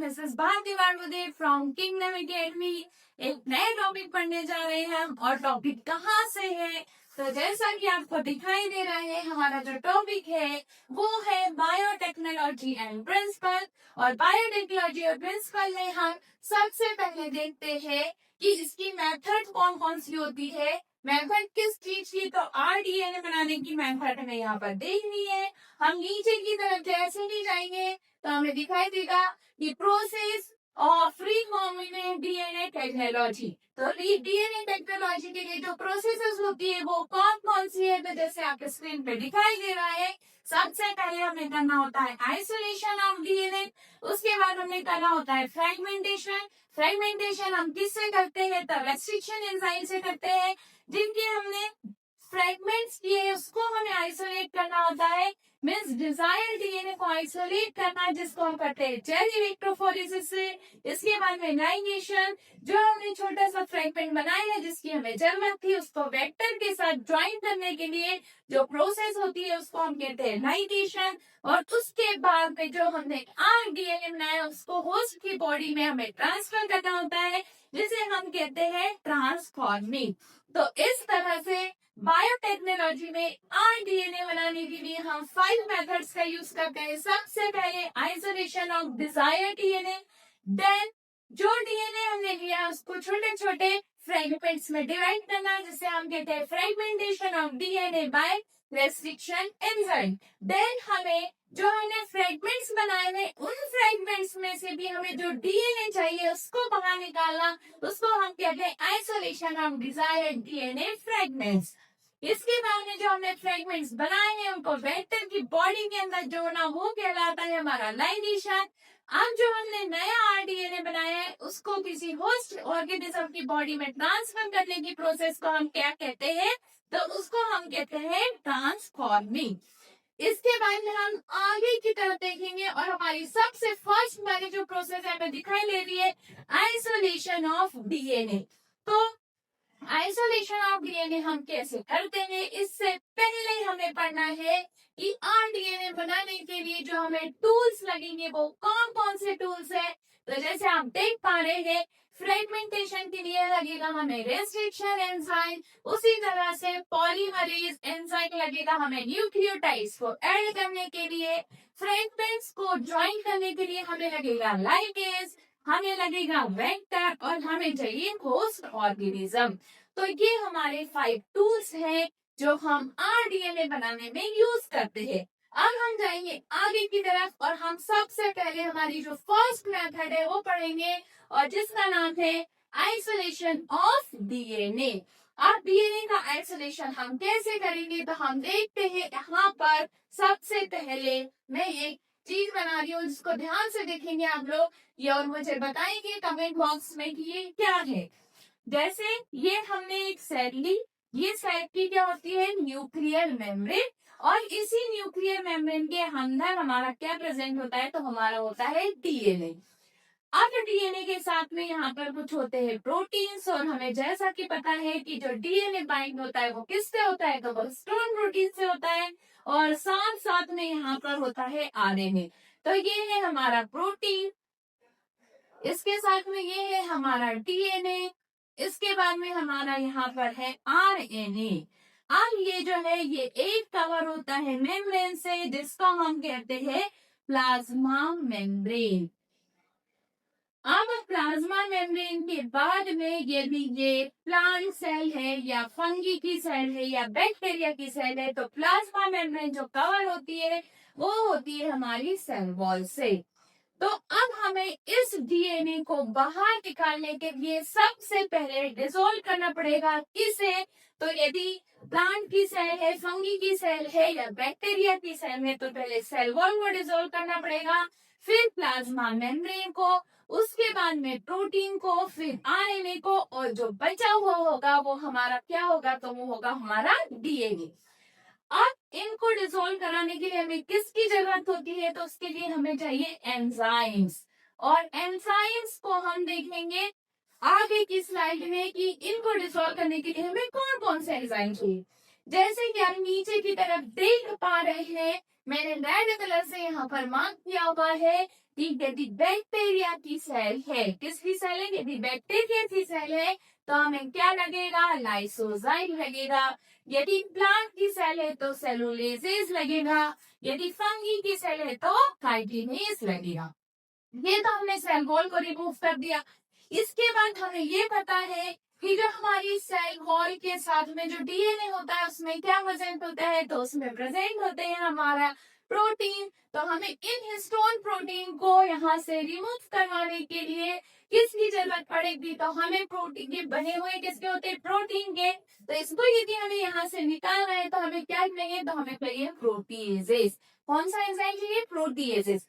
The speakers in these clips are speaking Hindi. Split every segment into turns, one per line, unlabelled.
This is Bharti Varmude from Kingdom Academy. एक नए टॉपिक पढ़ने जा रहे हैं हम, और टॉपिक कहाँ से है? तो जैसा कि आपको दिखाई दे रहा है, हमारा जो टॉपिक है वो है बायोटेक्नोलॉजी एंड प्रिंसिपल। और बायोटेक्नोलॉजी और प्रिंसिपल में हम सबसे पहले देखते हैं कि इसकी मेथड कौन कौन सी होती है। मेथड किस चीज की? तो आरडीएनए बनाने की मेथड हमें यहाँ पर देखनी है। हम नीचे की तरफ जैसे ही जाएंगे तो हमें दिखाई देगा कि process of recombinant DNA technology. तो डीएनए टेक्नोलॉजी के लिए जो प्रोसेसेस होती है वो कौन कौन सी है? तो जैसे आपके स्क्रीन पे दिखाई दे रहा है, सबसे पहले हमें करना होता है आइसोलेशन ऑफ डीएनए। उसके बाद हमें करना होता है फ्रेगमेंटेशन। फ्रेगमेंटेशन हम किससे करते हैं? तो रेस्ट्रिक्शन एंजाइम से करते हैं। जिनके हमने फ्रेगमेंट्स किए उसको हमें आइसोलेट करना होता है, मीन्स डिजायर्ड डीएनए को आइसोलेट करना, जिसको हम करते हैं जेल इलेक्ट्रोफोरेसिस से। इसके बाद में लाइगेशन, जो हमने छोटा सा फ्रेगमेंट बनाया है जिसकी हमें जरूरत थी, उसको वेक्टर के साथ ज्वाइन करने के लिए जो प्रोसेस होती है उसको हम कहते हैं लाइगेशन। और उसके बाद में जो हमने आरडीएनए बनाया उसको होस्ट की बॉडी में हमें ट्रांसफर करना होता है, जिसे हम कहते हैं ट्रांसफॉर्मिंग। तो इस तरह से बायोटेक्नोलॉजी में आरडीएनए बनाने के लिए हम 5 मेथड्स का यूज करते हैं। सबसे पहले isolation of desired DNA, then जो डीएनए हमने लिया उसको छोटे छोटे फ्रेगमेंट्स में डिवाइड करना, जिसे हम कहते हैं fragmentation of DNA by restriction enzyme. Then हमें जो हमने फ्रेगमेंट्स बनाए हैं उन फ्रेगमेंट्स में से भी हमें जो डीएनए चाहिए उसको बाहर निकालना, उसको हम कहते हैं isolation of desired DNA fragments. इसके बाद में जो हमने फ्रेगमेंट्स बनाए हैं उनको वेक्टर की बॉडी के अंदर जोड़ना, वो कहलाता है हमारा लाइगेशन। अब जो हमने नया आरडीएनए बनाया है उसको किसी होस्ट ऑर्गेनिज्म की बॉडी में ट्रांसफर करने की प्रोसेस को हम क्या कहते हैं? तो उसको हम कहते हैं ट्रांसफॉर्मिंग। इसके बाद में हम आगे की तरफ देखेंगे और हमारी सबसे फर्स्ट वाली जो प्रोसेस है हमें दिखाई दे रही है आइसोलेशन ऑफ डीएनए। तो आइसोलेशन ऑफ डीएनए हम कैसे करते हैं? इससे पहले हमें पढ़ना है कि आरडीएनए बनाने के लिए जो हमें टूल्स लगेंगे वो कौन कौन से टूल्स है। तो जैसे आप देख पा रहे हैं, फ्रेगमेंटेशन के लिए लगेगा हमें रेस्ट्रिक्शन एंजाइम, उसी तरह से पॉलीमरेज एंजाइम लगेगा हमें न्यूक्लियोटाइड्स को ऐड करने के लिए। फ्रेगमेंट्स को ज्वाइन करने के लिए हमें लगेगा लाइगेज, हमें लगेगा वेक्टर, और हमें चाहिए होस्ट ऑर्गेनिज्म। तो ये हमारे 5 टूल्स हैं जो हम आरडीएनए बनाने में यूज करते हैं। अब हम जाएंगे आगे की तरफ और हम सबसे पहले हमारी जो फर्स्ट मेथड है वो पढ़ेंगे, और जिसका नाम है आइसोलेशन ऑफ डीएनए। अब डीएनए का आइसोलेशन हम कैसे करेंगे? तो हम देखते हैं यहाँ पर सबसे पहले मैं एक चीज बना रही हूँ जिसको ध्यान से देखेंगे आप लोग ये, और मुझे बताएंगे कमेंट बॉक्स में कि ये क्या है। जैसे ये हमने एक सेल ली, ये सेल की क्या होती है? न्यूक्लियर मेम्ब्रेन, और इसी न्यूक्लियर मेम्ब्रेन के अंदर हमारा क्या प्रेजेंट होता है? तो हमारा होता है डीएनए। अब डीएनए के साथ में यहाँ पर कुछ होते हैं प्रोटीन्स, और हमें जैसा कि पता है कि जो डीएनए बाइंड होता है वो किससे होता है? तो वो हिस्टोन प्रोटीन से होता है, और साथ साथ में यहाँ पर होता है आरएनए। तो ये है हमारा प्रोटीन, इसके साथ में ये है हमारा डीएनए, इसके बाद में हमारा यहाँ पर है आरएनए। अब ये जो है ये एक कवर होता है मेम्ब्रेन से, जिसको हम कहते हैं प्लाज्मा मेम्ब्रेन। अब प्लाज्मा मेम्ब्रेन के बाद में यदि ये प्लांट सेल है या फंगी की सेल है या बैक्टीरिया की सेल है, तो प्लाज्मा मेम्ब्रेन जो कवर होती है वो होती है हमारी सेल वॉल से। तो अब हमें इस डीएनए को बाहर निकालने के लिए सबसे पहले डिसॉल्व करना पड़ेगा। किसे? तो यदि प्लांट की सेल है, फंगी की सेल है या बैक्टीरिया की सेल है, तो पहले सेल वॉल को डिसॉल्व करना पड़ेगा, फिर प्लाज्मा मेम्ब्रेन को, उसके बाद में प्रोटीन को, फिर आरएनए को, और जो बचा हुआ होगा वो हमारा क्या होगा? तो वो होगा हमारा डीएनए। अब इनको डिसॉल्व कराने के लिए हमें किसकी जरूरत होती है? तो उसके लिए हमें चाहिए एंजाइम्स, और एंजाइम्स को हम देखेंगे आगे की स्लाइड में कि इनको डिसॉल्व करने के लिए हमें कौन कौन से एंजाइम चाहिए। जैसे कि हम नीचे की तरफ देख पा रहे हैं, मैंने रेड कलर से यहाँ पर मार्क किया हुआ है कि यदि बैक्टीरिया की सेल है, किसकी सेल है, यदि बैक्टीरिया की सेल है तो हमें क्या लगेगा, लाइसोजाइम लगेगा। यदि प्लांट की सेल है तो सेलुलोजेज लगेगा। यदि फंगी की सेल है तो काइटिनेज लगेगा। ये तो हमने सेल वॉल को रिमूव कर दिया। इसके बाद हमें ये पता है कि जो हमारी सेल वॉल के साथ में जो डीएनए होता है उसमें क्या प्रेजेंट होता है, तो उसमें प्रेजेंट होते हैं हमारा प्रोटीन। तो हमें इन हिस्टोन प्रोटीन को यहाँ से रिमूव करवाने के लिए किसकी जरूरत पड़ेगी, तो हमें प्रोटीन के बने हुए किसके होते हैं, प्रोटीन के। तो इसको यदि हमें यहाँ से निकालना है तो हमें क्या चाहिए, तो हमें चाहिए प्रोटीएजेस। कौन सा एंजाइम चाहिए, प्रोटीएजेस।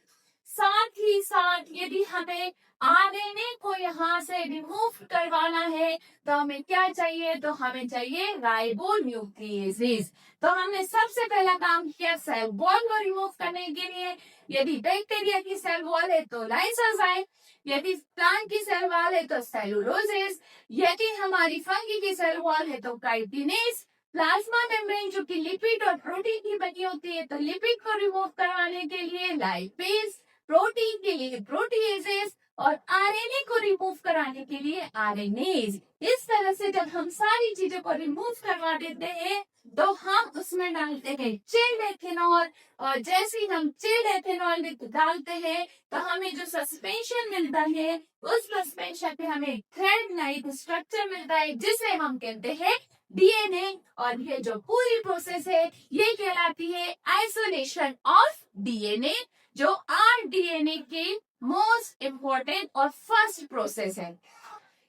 साथ ही साथ यदि हमें आरएनए को यहाँ से रिमूव करवाना है तो हमें क्या चाहिए, तो हमें चाहिए राइबोन्यूक्लिएजेस। तो हमने सबसे पहला काम किया सेल वॉल को रिमूव करने के लिए। यदि बैक्टीरिया की सेल वॉल है तो लाइसोजाइम, यदि प्लांट की सेल वॉल है तो सेलुलोजेस, यदि हमारी फंगी की सेल वॉल है तो काइटिनेज। प्लाज्मा मेम्ब्रेन जो कि लिपिड और प्रोटीन की बनी होती है तो लिपिड को रिमूव करवाने के लिए लाइपेज, प्रोटीन के लिए प्रोटीएजेस और आरएनए को रिमूव कराने के लिए आरएनएज। इस तरह से जब हम सारी चीजों को रिमूव करवा देते हैं तो हम उसमें डालते हैं चिल्ड एथेनॉल, और जैसे ही हम चिल्ड एथेनॉल डालते हैं तो हमें जो सस्पेंशन मिलता है उस सस्पेंशन पे हमें थ्रेड लाइक स्ट्रक्चर मिलता है जिसे हम कहते हैं डीएनए। और ये जो पूरी प्रोसेस है ये कहलाती है आइसोलेशन ऑफ डीएनए, जो आरडीएनए की मोस्ट इम्पोर्टेंट और फर्स्ट प्रोसेस है।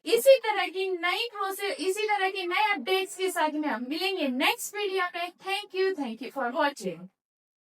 इसी तरह की नई प्रोसेस, इसी तरह की नए अपडेट्स के साथ में हम मिलेंगे नेक्स्ट वीडियो में। Thank you for watching.